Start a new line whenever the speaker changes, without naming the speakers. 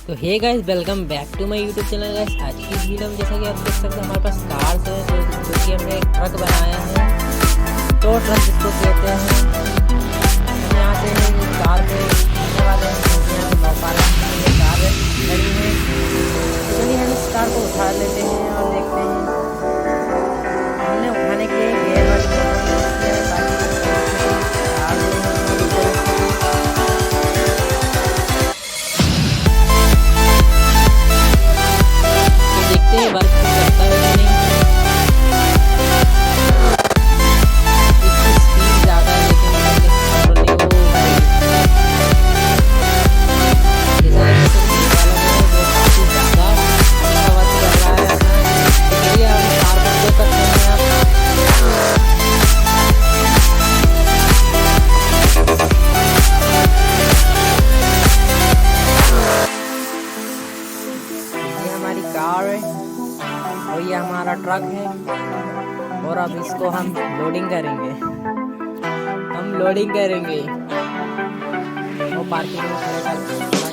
तो hey guys, welcome back to my YouTube channel guys. आज की इस वीडियो में जैसा कि आप देख सकते हैं हमारे पास कार्स है जो कि हमने एक ट्रक बनाया है। तो ट्रक जिसको कहते हैं, हम यहाँ से कार पे घूमने वाले हैं क्योंकि यहाँ पे नौपाला ये कार खड़ी है। तो चलिए हम इस कार को उठा लेते हैं और देखते हैं। हमने उठाने के लिए गेयर वाली मोटर यूज़ किया है ताकि कार जो है वो ऊपर उठ सके। देखते हैं वर्क करता है या नहीं। इसकी स्पीड ज़्यादा है लेकिन कंट्रोलिंग वो भाई जैसा वो काफ़ी ज़्यादा अच्छा वर्क कर रहा है अपना। तो चलिए हम कार को शो करते हैं आप। ये हमारी कार है और ये हमारा ट्रक है और अब इसको हम लोडिंग करेंगे। और पार्किंग में खड़े करके